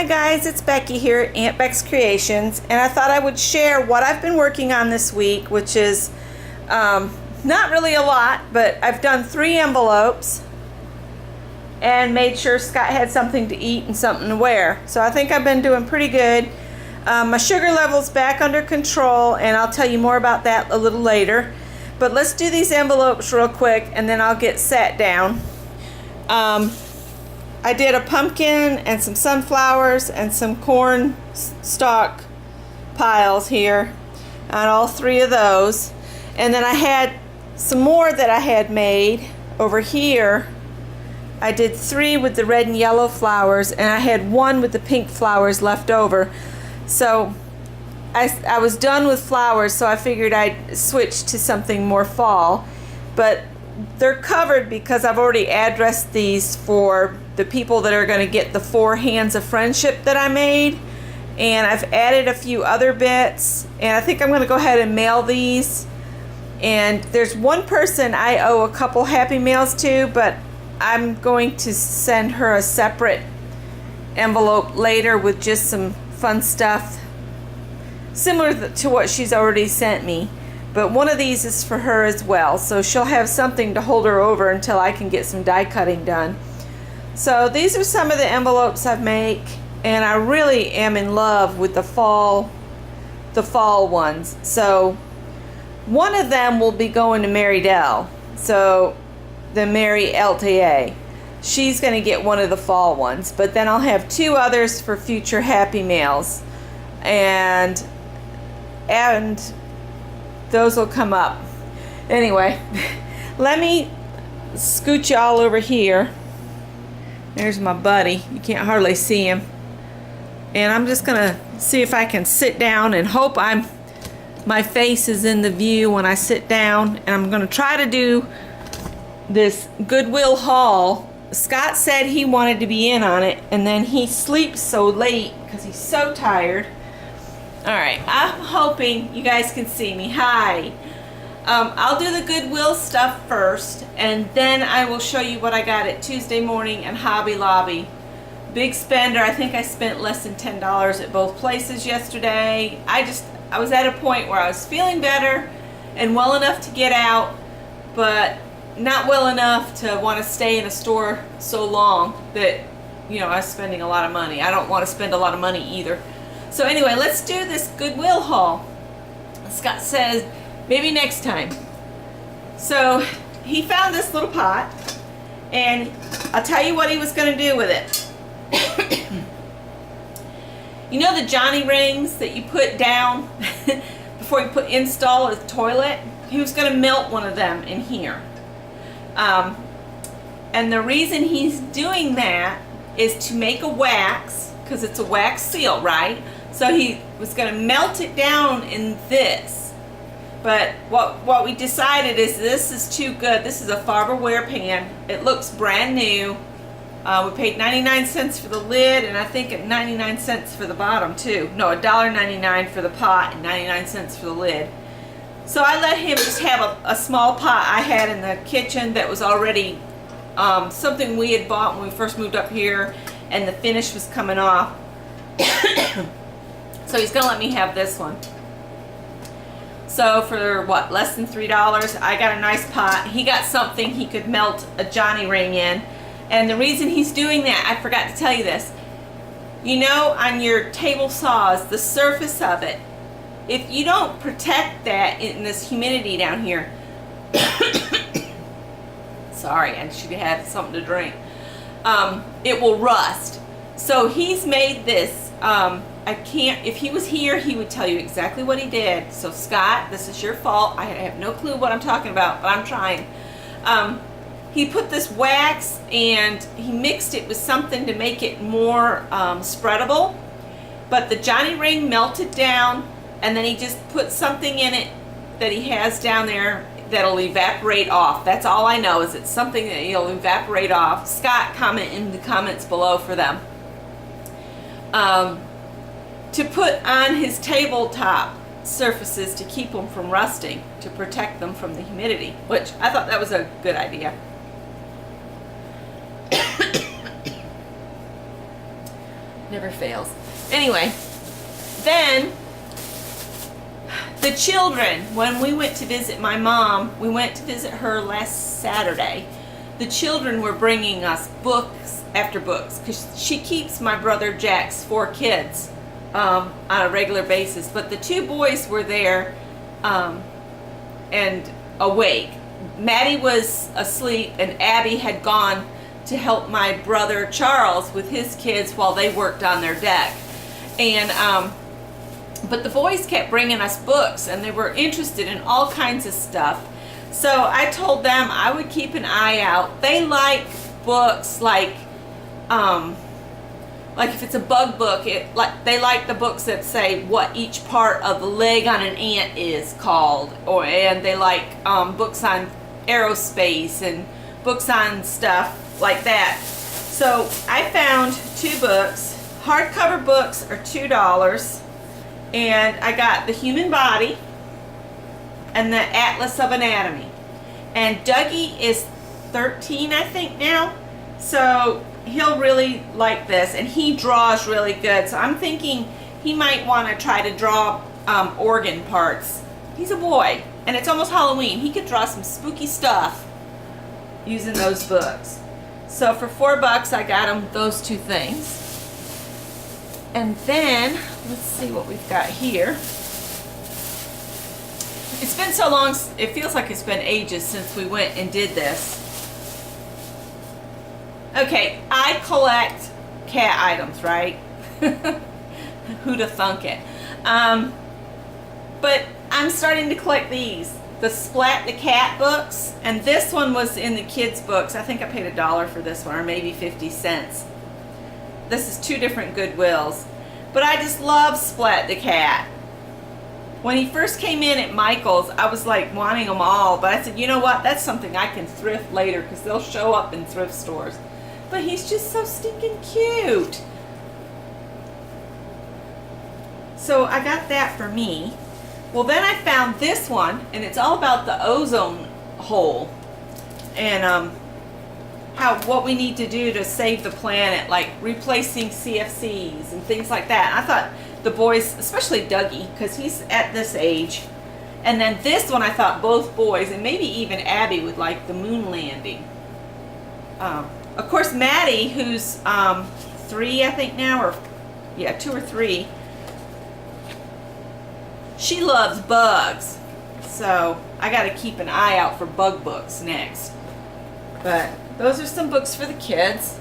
Hi guys, it's Becky here at Aunt Beck's Creations, and I thought I would share what I've been working on this week, which is not really a lot, but I've done 3 envelopes and made sure Scott had something to eat and something to wear. So I think I've been doing pretty good. My sugar level's back under control, and I'll tell you more about that a little later. But let's do these envelopes real quick, and then I'll get sat down. I did a pumpkin and some sunflowers and some corn stalk piles here on all 3 of those. And then I had some more that I had made over here. I did 3 with the red and yellow flowers, and I had 1 with the pink flowers left over. So I was done with flowers, so I figured I'd switch to something more fall. But they're covered because I've already addressed these for the people that are going to get the 4 hands of friendship that I made, and I've added a few other bits, and I think I'm going to go ahead and mail these. And there's one person I owe a couple happy mails to, but I'm going to send her a separate envelope later with just some fun stuff similar to what she's already sent me. But one of these is for her as well, so she'll have something to hold her over until I can get some die cutting done. So these are some of the envelopes I make, and I really am in love with the fall ones. So one of them will be going to Mary Dell, so the Mary LTA. She's going to get one of the fall ones, but then I'll have 2 others for future happy mails, and those will come up. Anyway, let me scoot you all over here. There's my buddy. You can't hardly see him. And I'm just gonna see if I can sit down and hope my face is in the view when I sit down. And I'm gonna try to do this Goodwill haul. Scott said he wanted to be in on it, and then he sleeps so late because he's so tired. Alright, I'm hoping you guys can see me. Hi. I'll do the Goodwill stuff first, and then I will show you what I got at Tuesday Morning and Hobby Lobby. Big spender. I think I spent less than $10 at both places yesterday. I was at a point where I was feeling better and well enough to get out, but not well enough to want to stay in a store so long that, you know, I was spending a lot of money. I don't want to spend a lot of money either. So anyway, let's do this Goodwill haul. Scott says maybe next time. So he found this little pot, and I'll tell you what he was going to do with it. You know the Johnny rings that you put down before you install a toilet? He was going to melt one of them in here. And the reason he's doing that is to make a wax, because it's a wax seal, right? So he was going to melt it down in this. But what we decided is this is too good. This is a Farberware pan. It looks brand new. We paid 99 cents for the lid, and I think 99 cents for the bottom too. No, $1.99 for the pot and 99 cents for the lid. So I let him just have a small pot I had in the kitchen that was already something we had bought when we first moved up here, and the finish was coming off. So he's going to let me have this one. So for what, less than $3, I got a nice pot. He got something he could melt a Johnny ring in. And the reason he's doing that, I forgot to tell you this. You know, on your table saws, the surface of it, if you don't protect that in this humidity down here, sorry, I should have had something to drink, it will rust. So he's made this. If he was here, he would tell you exactly what he did. So Scott, this is your fault. I have no clue what I'm talking about, but I'm trying. He put this wax and he mixed it with something to make it more spreadable. But the Johnny ring melted down, and then he just put something in it that he has down there that'll evaporate off. That's all I know, is it's something that he'll evaporate off. Scott, comment in the comments below for them. To put on his tabletop surfaces to keep them from rusting, to protect them from the humidity, which I thought that was a good idea. Never fails. Anyway, then the children, when we went to visit my mom, we went to visit her last Saturday. The children were bringing us books after books because she keeps my brother Jack's 4 kids on a regular basis. But the 2 boys were there and awake. Maddie was asleep and Abby had gone to help my brother Charles with his kids while they worked on their deck. And but the boys kept bringing us books and they were interested in all kinds of stuff. So I told them I would keep an eye out. They like books like if it's a bug book, they like the books that say what each part of the leg on an ant is called, and they like books on aerospace and books on stuff like that. So I found 2 books. Hardcover books are $2, and I got The Human Body and The Atlas of Anatomy. And Dougie is 13, I think now, so he'll really like this, and he draws really good. So I'm thinking he might want to try to draw organ parts. He's a boy, and it's almost Halloween. He could draw some spooky stuff using those books. So for $4, I got him those 2 things. And then, let's see what we've got here. It's been so long, it feels like it's been ages since we went and did this. Okay, I collect cat items, right? Who'da thunk it? But I'm starting to collect these. The Splat the Cat books, and this one was in the kids' books. I think I paid $1 for this one, or maybe 50 cents. This is 2 different Goodwills. But I just love Splat the Cat. When he first came in at Michael's, I was like wanting them all, but I said, you know what, that's something I can thrift later because they'll show up in thrift stores. But he's just so stinking cute. So I got that for me. Well, then I found this one, and it's all about the ozone hole and what we need to do to save the planet, like replacing CFCs and things like that. And I thought the boys, especially Dougie, because he's at this age, and then this one I thought both boys and maybe even Abby would like the moon landing. Of course, Maddie, who's 3, I think now, or yeah, 2 or 3. She loves bugs, so I got to keep an eye out for bug books next. But those are some books for the kids.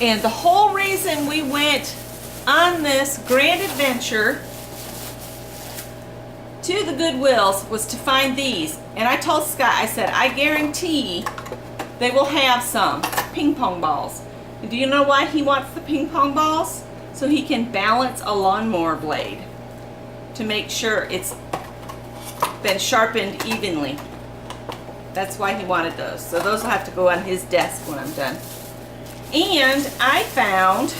And the whole reason we went on this grand adventure to the Goodwills was to find these. And I told Scott, I said, I guarantee they will have some ping pong balls. And do you know why he wants the ping pong balls? So he can balance a lawnmower blade to make sure it's been sharpened evenly. That's why he wanted those. So those will have to go on his desk when I'm done. And I found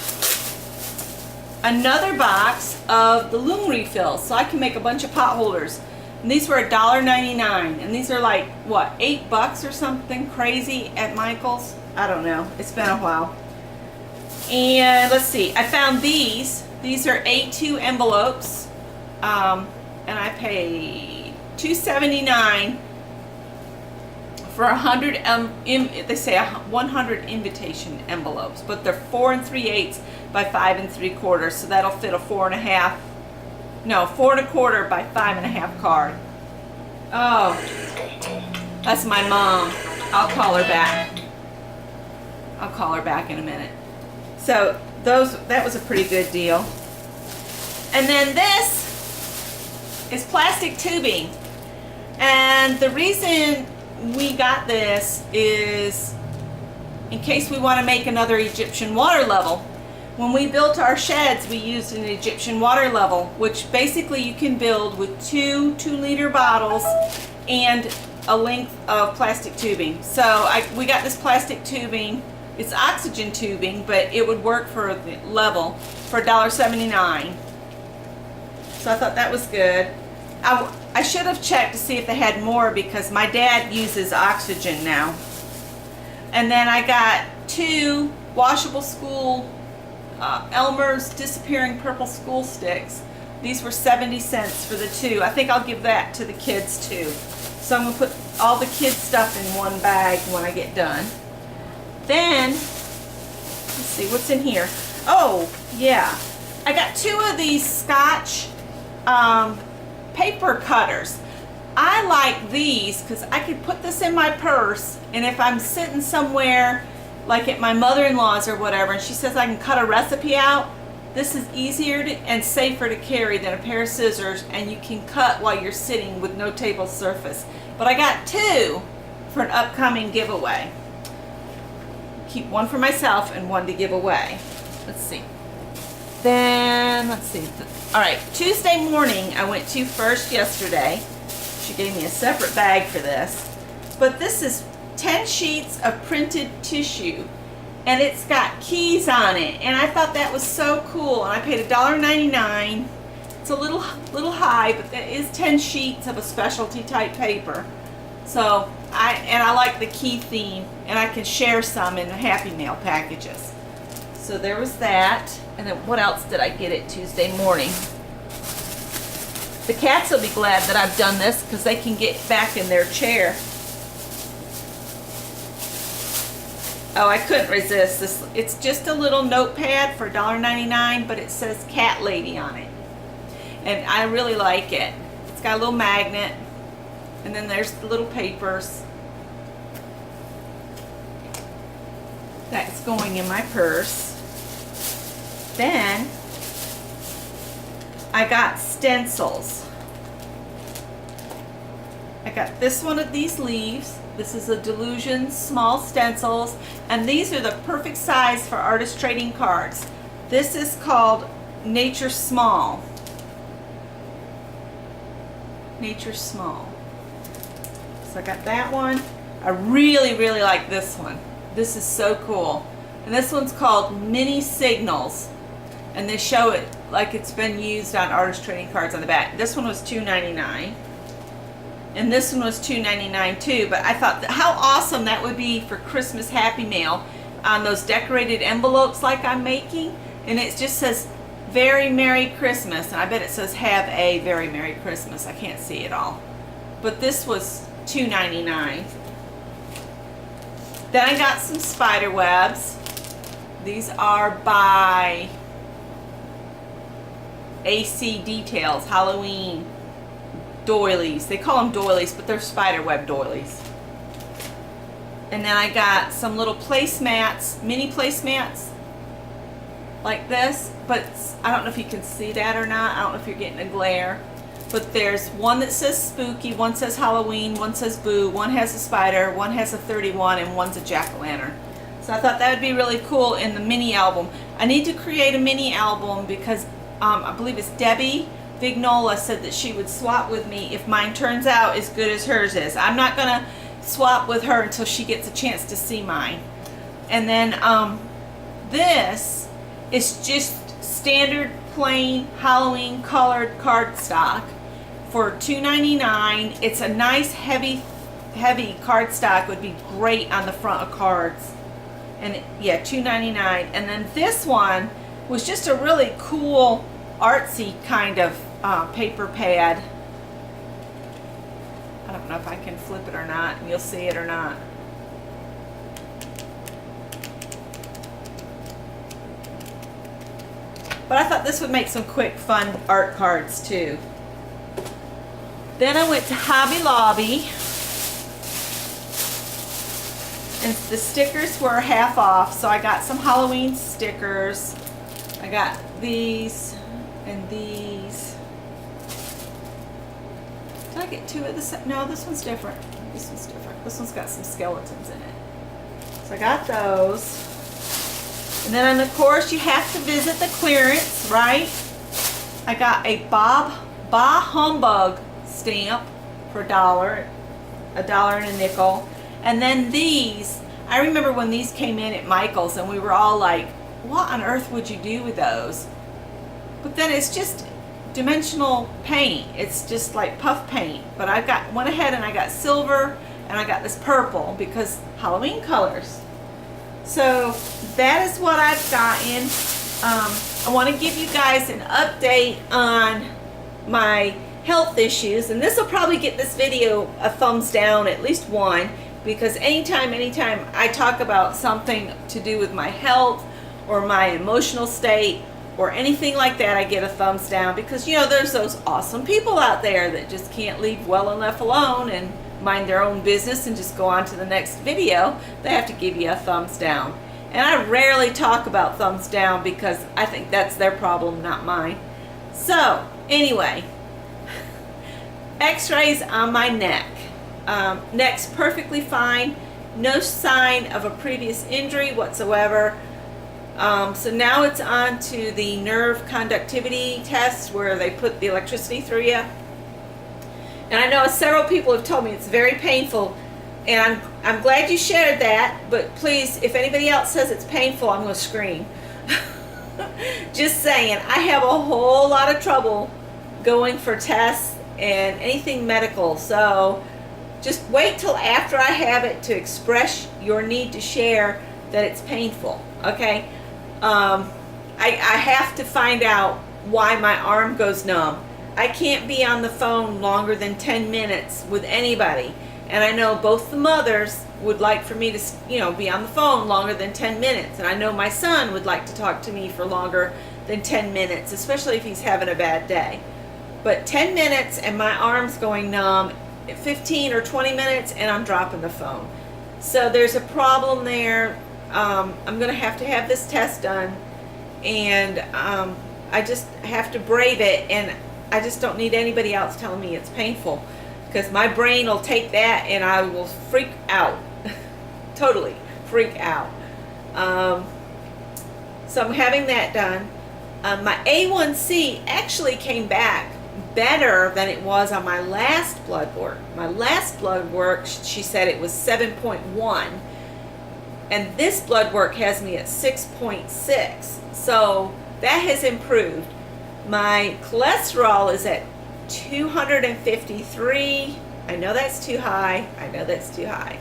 another box of the loom refills, so I can make a bunch of pot holders. And these were $1.99, and these are like, what, $8 or something crazy at Michael's? I don't know. It's been a while. And let's see. I found these. These are A2 envelopes. And I paid $2.79 for 100. They say 100 invitation envelopes, but they're 4 3/8 by 5 3/4, so that'll fit a 4 1/4 by 5 1/2 card. Oh, that's my mom. I'll call her back. I'll call her back in a minute. So that was a pretty good deal. And then this is plastic tubing, and the reason we got this is in case we want to make another Egyptian water level. When we built our sheds, we used an Egyptian water level, which basically you can build with 2 2-liter bottles and a length of plastic tubing. So we got this plastic tubing. It's oxygen tubing, but it would work for the level for $1.79. So I thought that was good. I should have checked to see if they had more because my dad uses oxygen now. And then I got 2 washable school Elmer's Disappearing Purple School Sticks. These were 70 cents for the two. I think I'll give that to the kids too. So I'm going to put all the kids' stuff in one bag when I get done. Then, let's see what's in here. Oh, yeah. I got two of these Scotch paper cutters. I like these because I could put this in my purse, and if I'm sitting somewhere like at my mother-in-law's or whatever, and she says I can cut a recipe out, this is easier and safer to carry than a pair of scissors, and you can cut while you're sitting with no table surface. But I got two for an upcoming giveaway. Keep one for myself and one to give away. Let's see. Then, let's see. All right, Tuesday morning I went to First yesterday. She gave me a separate bag for this. But this is 10 sheets of printed tissue, and it's got keys on it, and I thought that was so cool, and I paid $1.99. It's a little high, but that is 10 sheets of a specialty type paper. So I like the key theme, and I can share some in the Happy Mail packages. So there was that. And then what else did I get it Tuesday morning? The cats will be glad that I've done this because they can get back in their chair. Oh, I couldn't resist this. It's just a little notepad for $1.99, but it says Cat Lady on it. And I really like it. It's got a little magnet, and then there's the little papers. That's going in my purse. Then I got stencils. I got this one of these leaves. This is a Delusion small stencils, and these are the perfect size for artist trading cards. This is called Nature Small. Nature Small. So I got that one. I really, really like this one. This is so cool. And this one's called Mini Signals. And they show it like it's been used on artist trading cards on the back. This one was $2.99. And this one was $2.99 too. But I thought, how awesome that would be for Christmas Happy Mail on those decorated envelopes like I'm making. And it just says, Very Merry Christmas. And I bet it says, Have a Very Merry Christmas. I can't see it all. But this was $2.99. Then I got some spider webs. These are by AC Details, Halloween doilies. They call them doilies, but they're spider web doilies. And then I got some little placemats, mini placemats like this, but I don't know if you can see that or not. I don't know if you're getting a glare. But there's one that says spooky, one says Halloween, one says boo, one has a spider, one has a 31, and one's a jack-o'-lantern. So I thought that would be really cool in the mini album. I need to create a mini album because I believe it's Debbie Vignola said that she would swap with me if mine turns out as good as hers is. I'm not going to swap with her until she gets a chance to see mine. And then this is just standard plain Halloween colored cardstock for $2.99. It's a nice heavy cardstock. Would be great on the front of cards. And yeah, $2.99. And then this one was just a really cool artsy kind of paper pad. I don't know if I can flip it or not, and you'll see it or not. But I thought this would make some quick, fun art cards too. Then I went to Hobby Lobby, and the stickers were half off, so I got some Halloween stickers. I got these and these. Did I get two of the set? No, this one's different. This one's different. This one's got some skeletons in it. So I got those. And then, of course, you have to visit the clearance, right? I got a Bah Humbug stamp for $1 and a nickel. And then these, I remember when these came in at Michael's and we were all like, what on earth would you do with those? But then it's just dimensional paint. It's just like puff paint. But I went ahead and I got silver and I got this purple because Halloween colors. So that is what I've gotten I want to give you guys an update on my health issues, and this will probably get this video a thumbs down, at least one, because anytime I talk about something to do with my health or my emotional state or anything like that, I get a thumbs down, because you know there's those awesome people out there that just can't leave well enough alone and mind their own business and just go on to the next video. They have to give you a thumbs down. And I rarely talk about thumbs down because I think that's their problem, not mine. So anyway, x-rays on my neck. Neck's perfectly fine, no sign of a previous injury whatsoever. So now it's on to the nerve conductivity test where they put the electricity through you. And I know several people have told me it's very painful, and I'm glad you shared that, but please, if anybody else says it's painful, I'm going to scream. Just saying, I have a whole lot of trouble going for tests and anything medical, so just wait till after I have it to express your need to share that it's painful, okay? I have to find out why my arm goes numb. I can't be on the phone longer than 10 minutes with anybody. And I know both the mothers would like for me to, you know, be on the phone longer than 10 minutes. And I know my son would like to talk to me for longer than 10 minutes, especially if he's having a bad day. But 10 minutes and my arm's going numb, 15 or 20 minutes and I'm dropping the phone. So there's a problem there. I'm going to have this test done. And I just have to brave it. And I just don't need anybody else telling me it's painful, because my brain will take that and I will freak out. Totally freak out. So I'm having that done. My A1C actually came back better than it was on my last blood work. My last blood work, she said it was 7.1, and this blood work has me at 6.6. So that has improved. My cholesterol is at 253. I know that's too high. I know that's too high.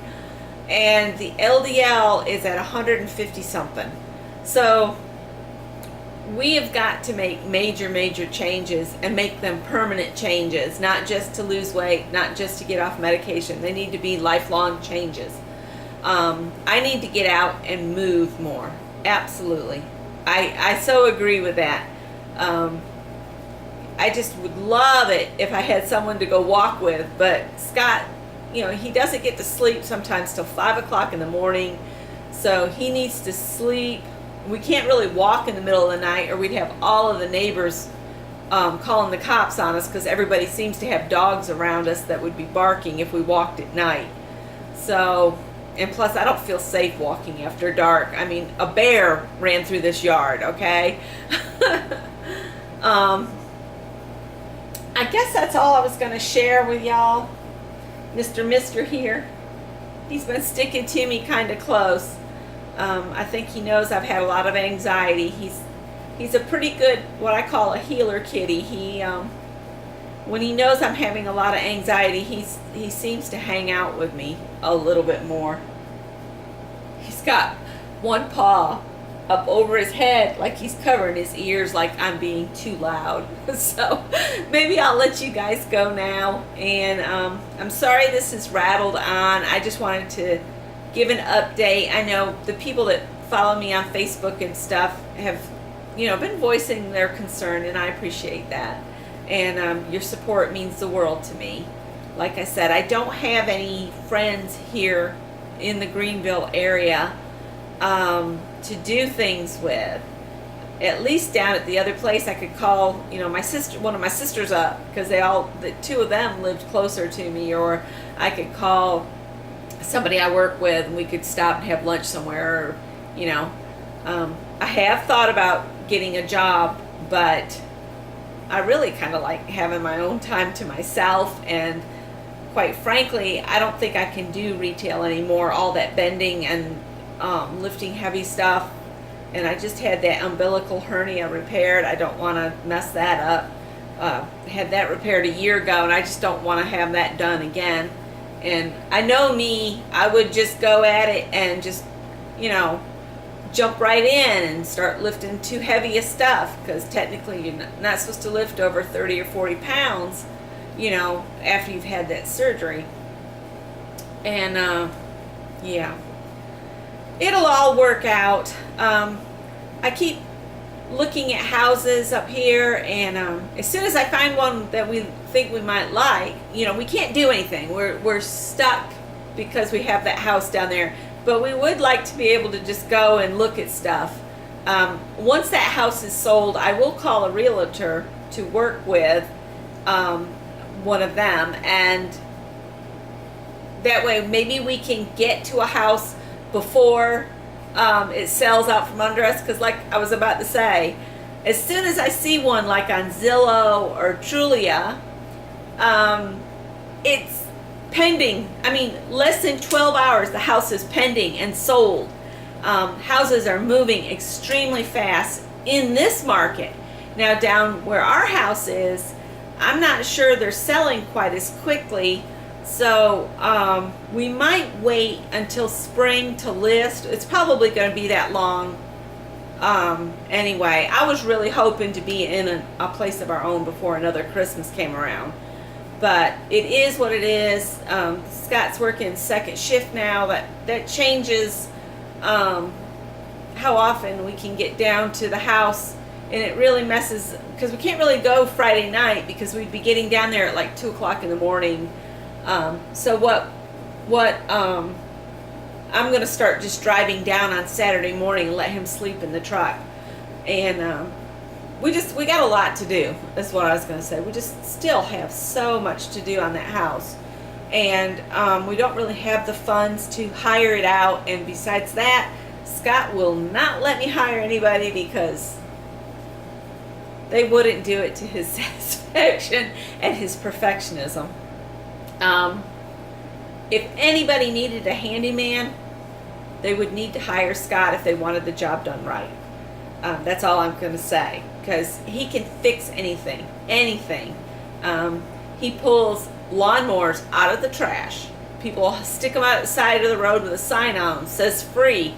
And the LDL is at 150 something. So we have got to make major changes and make them permanent changes, not just to lose weight, not just to get off medication. They need to be lifelong changes. I need to get out and move more. Absolutely. I so agree with that. I just would love it if I had someone to go walk with, but Scott, you know, he doesn't get to sleep sometimes till 5 o'clock in the morning, so he needs to sleep. We can't really walk in the middle of the night, or we'd have all of the neighbors calling the cops on us, because everybody seems to have dogs around us that would be barking if we walked at night. So, and plus I don't feel safe walking after dark. I mean, a bear ran through this yard, okay? I guess that's all I was going to share with y'all. Mr. here, he's been sticking to me kind of close. I think he knows I've had a lot of anxiety. He's a pretty good, what I call a healer kitty. He when he knows I'm having a lot of anxiety, he seems to hang out with me a little bit more. He's got one paw up over his head like he's covering his ears, like I'm being too loud. So maybe I'll let you guys go now, and I'm sorry this is rattled on. I just wanted to give an update. I know the people that follow me on Facebook and stuff have, you know, been voicing their concern, and I appreciate that, and your support means the world to me. Like I said, I don't have any friends here in the Greenville area to do things with. At least down at the other place, I could call, you know, one of my sisters up, because the two of them lived closer to me, or I could call somebody I work with and we could stop and have lunch somewhere, or, you know, I have thought about getting a job, but I really kind of like having my own time to myself, and quite frankly, I don't think I can do retail anymore. All that bending and lifting heavy stuff, and I just had that umbilical hernia repaired. I don't want to mess that up. Had that repaired a year ago, and I just don't want to have that done again. And I know me, I would just go at it and just, you know, jump right in and start lifting too heavy of stuff, because technically you're not supposed to lift over 30 or 40 pounds, you know, after you've had that surgery. And yeah, it'll all work out. I keep looking at houses up here, and as soon as I find one that we think we might like, you know, we can't do anything. We're stuck because we have that house down there. But we would like to be able to just go and look at stuff. Once that house is sold, I will call a realtor to work with, one of them, and that way maybe we can get to a house before it sells out from under us. Because like I was about to say, as soon as I see one like on Zillow or Trulia, it's pending. I mean, less than 12 hours the house is pending and sold. Houses are moving extremely fast in this market. Now down where our house is, I'm not sure they're selling quite as quickly, so we might wait until spring to list. It's probably going to be that long anyway. I was really hoping to be in a place of our own before another Christmas came around. But it is what it is. Scott's working second shift now. That changes how often we can get down to the house, and it really messes, because we can't really go Friday night because we'd be getting down there at like 2 o'clock in the morning. So what I'm going to start just driving down on Saturday morning and let him sleep in the truck. And we got a lot to do. That's what I was going to say. We just still have so much to do on that house, and we don't really have the funds to hire it out. And besides that, Scott will not let me hire anybody because they wouldn't do it to his satisfaction and his perfectionism. If anybody needed a handyman, they would need to hire Scott if they wanted the job done right. That's all I'm going to say, because he can fix anything. He pulls lawnmowers out of the trash. People stick them out the side of the road with a sign on them, says free.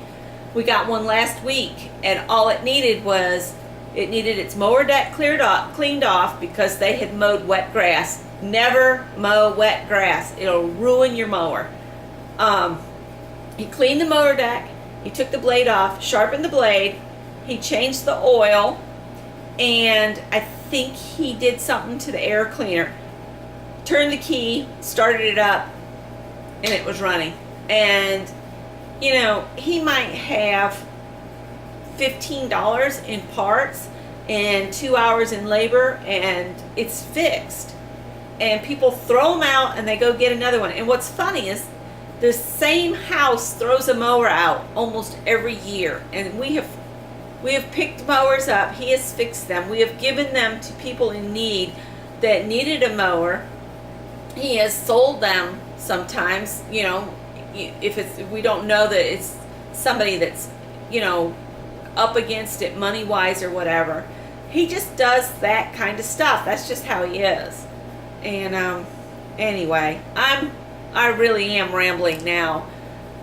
We got one last week, and all it needed was, it needed its mower deck cleaned off because they had mowed wet grass. Never mow wet grass. It'll ruin your mower. He cleaned the mower deck. He took the blade off, sharpened the blade. He changed the oil, and I think he did something to the air cleaner. Turned the key, started it up, and it was running. And, you know, he might have $15 in parts and 2 hours in labor, and it's fixed. And people throw them out and they go get another one. And what's funny is the same house throws a mower out almost every year, and we have picked mowers up. He has fixed them. We have given them to people in need that needed a mower. He has sold them sometimes, you know, if we don't know that it's somebody that's, you know, up against it money wise or whatever. He just does that kind of stuff. That's just how he is. And anyway, I really am rambling now,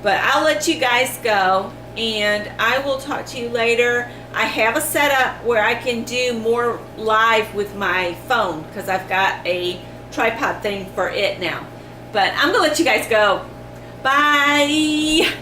but I'll let you guys go, and I will talk to you later. I have a setup where I can do more live with my phone because I've got a tripod thing for it now. But I'm gonna let you guys go. Bye.